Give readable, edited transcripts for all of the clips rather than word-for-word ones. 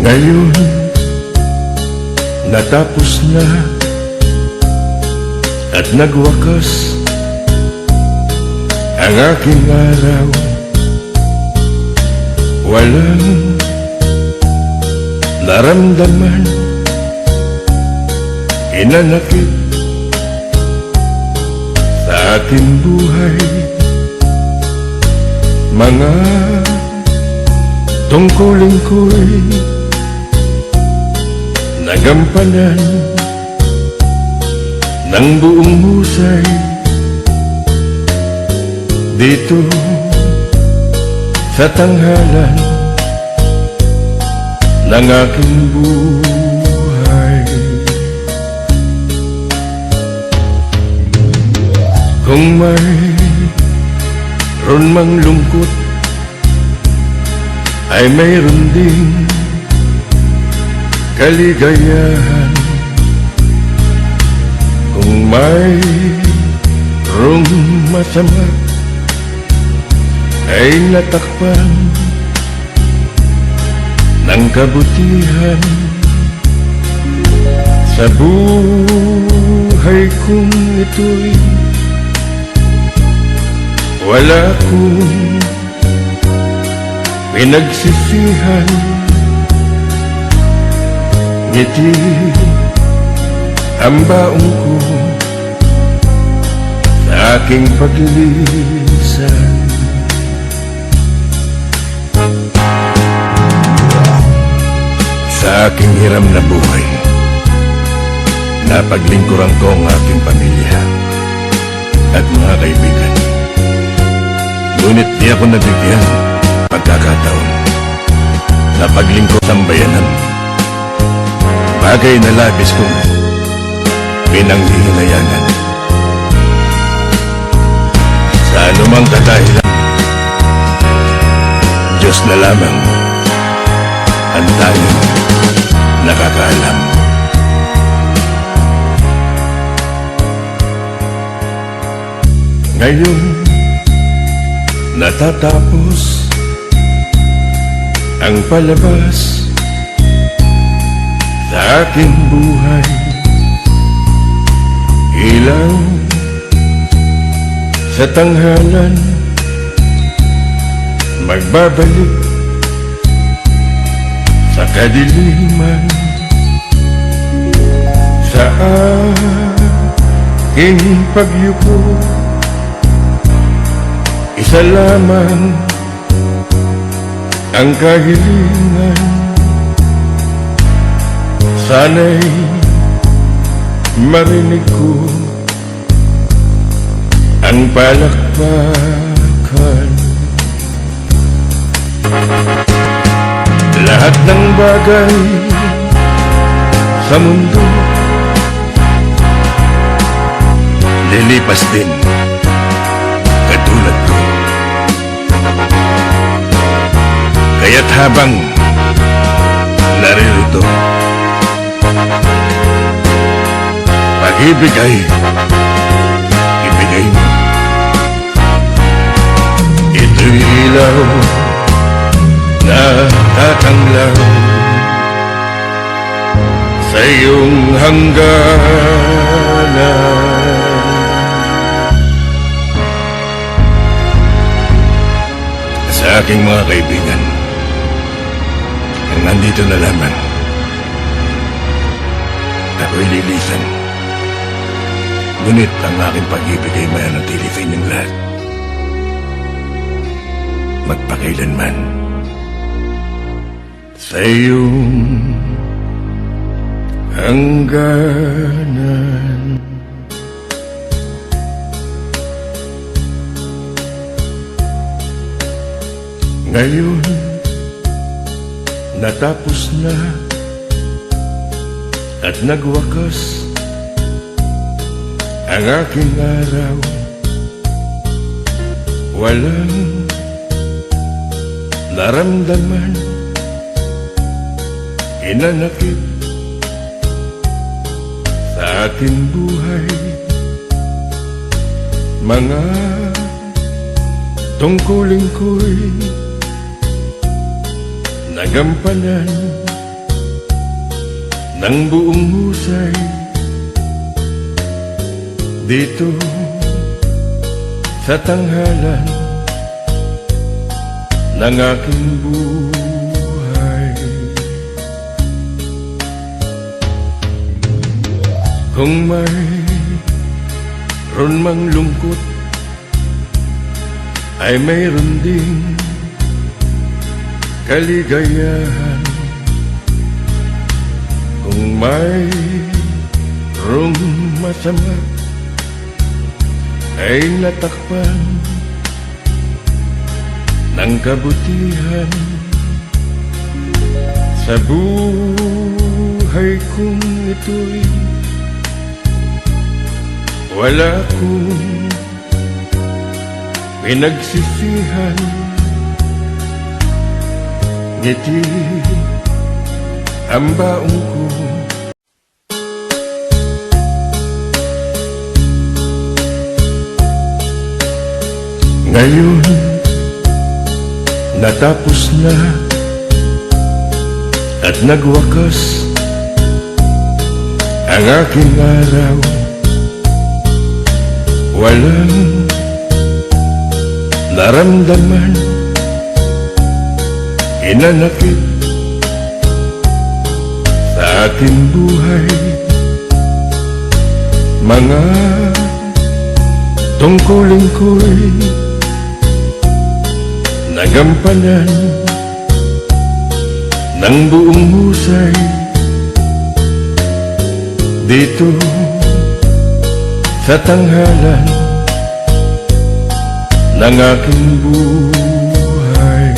Ngayon, natapos na at nagwakas ang aking araw. Walang naramdaman, inanakit sa aking buhay. Mga tungkulin ko'y nagampanan ng buong husay dito sa tanghalan ng aking buhay. Kung mayroon mang lungkot, ay mayroon ding kaligayahan. Kung mayroong masama, ay natakpan ng kabutihan. Sa buhay kong ito'y wala akong pinagsisihan. Ngiti ang baong ko sa aking paglilisan. Sa aking hiram na buhay, napaglingkuran ko ang aking pamilya at mga kaibigan. Ngunit di ako nabigyan pagkakataon na paglingkod ng bayanan, bagay na labis kong pinanghihinayanan. Sa anumang kadahilan, Diyos na lamang ang tanging nakakaalam. Ngayon, natatapos ang palabas sa aking buhay. Ilaw sa tanghalan, magbabalik sa kadiliman. Sa aking pagyuko, isa lamang ang kahilingan. Sana'y marinig ko ang palakpakan. Lahat ng bagay sa mundo lilipas din, katulad ko. Kaya't habang naririto, pag-ibig ay ibigay mo. Ito'y ilaw na tatanglaw sa iyong hangganan. Sa aking mga kaibigan, nandito na lamang, ako'y lilisan. Ngunit ang aking pag-ibig ay mananatili sa inyong lahat, magpakailanman. Sa iyong hangganan. Ngayon, natapos na at nagwakas ang aking araw. Walang naramdaman, inanakit sa aking buhay. Mga tungkulin ko'y nagampanan ng buong husay dito sa tanghalan ng aking buhay. Kung mayroon mang lungkot, ay mayroon ding kaligayahan. Kung mayroong masama, ay natakpan ng kabutihan. Sa buhay kong ito'y wala akong pinagsisihan. Ngiti ang baong ko, ngayon natapos na at nagwakas ang aking araw. Walang naramdaman, inanakit sa aking buhay. Mga tungkulin ko'y nagampanan ng buong husay dito sa tanghalan ng aking buhay.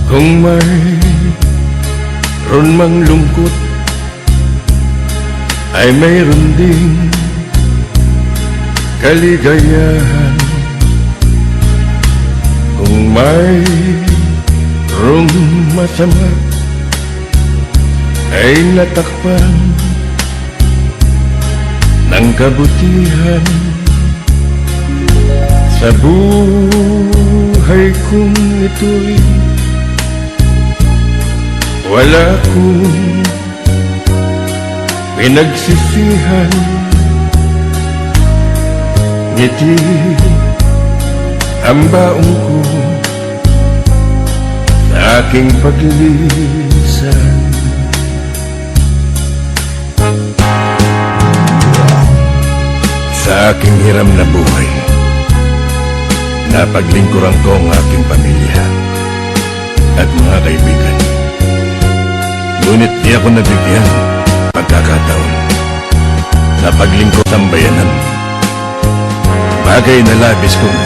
Kung mayroon mang lungkot, ay mayroon ding kaligayahan. Kung mayroong masama, ay natakpan ng kabutihan. Sa buhay kong ito'y wala akong pinagsisihan. Ngiti ang baong ko sa aking paglilisan. Sa aking hiram na buhay, napaglingkuran ko ang aking pamilya at mga kaibigan. Ngunit di ako nabigyan pagkakataon na paglingkod sa bayanan. Bagay na labis kong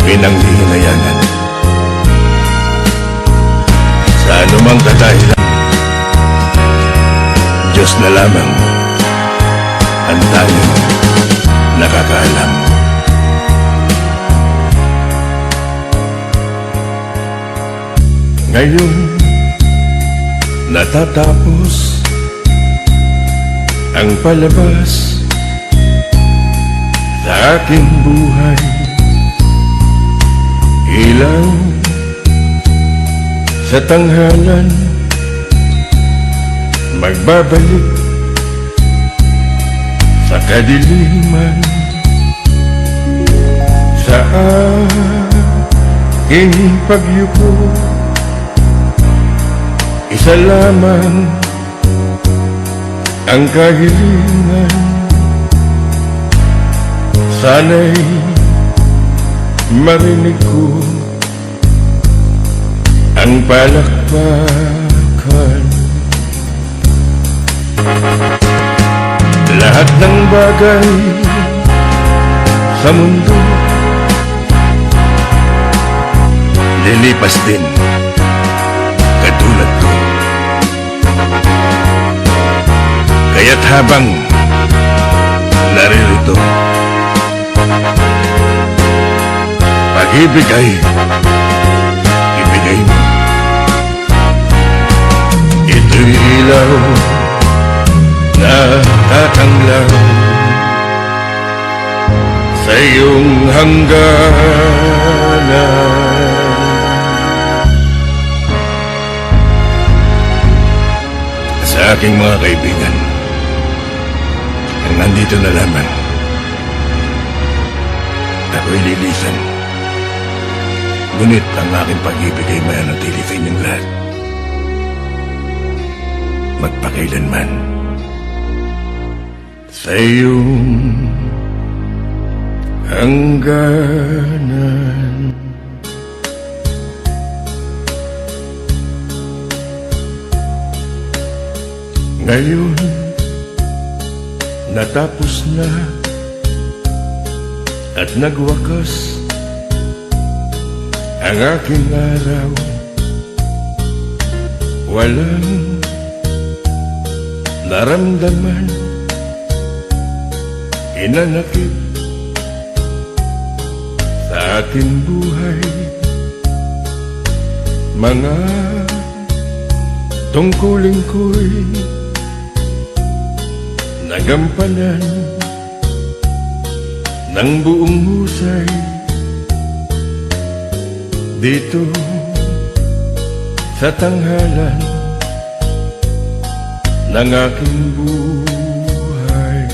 pinanghihinayangan. Sa anumang kadahilan, Diyos na lamang ang tanging nakakaalam. Ngayon natatapos ang palabas sa aking buhay. Ilaw sa tanghalan, magbabalik sa kadiliman. Sa aking pagyuko, isa lamang ang kahilingan. Sana'y marinig ko ang palakpakan. Lahat ng bagay sa mundo lilipas din, katulad ko. Kaya't habang naririto, pag-ibig ay ibigay mo. Ito'y ilaw na tatanglaw sa iyong hangganan. aking mga kaibigan ang nandito na lamang. Ako'y lilisan. Ngunit ang aking pag-ibig ay manatili sa inyong lahat. Magpakailanman. Sa iyong hangganan. Ngayon, natapos na at nagwakas ang aking araw. Walang naramdaman, inanakit sa aking buhay. Mga tungkulin ko'y nagampanan ng buong husay dito sa tanghalan ng aking buhay.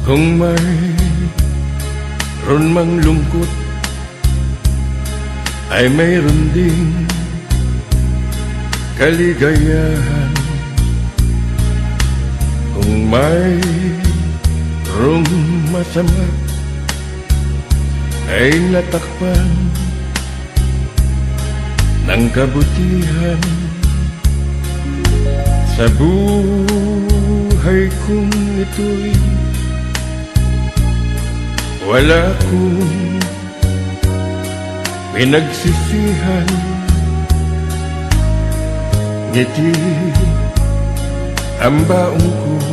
Kung mayroon mang lungkot, ay mayroon ding kaligayahan. Kung mayroong masama, ay natakpan ng kabutihan. Sa buhay kong ito'y wala akong pinagsisihan. Ngiti ang baong ko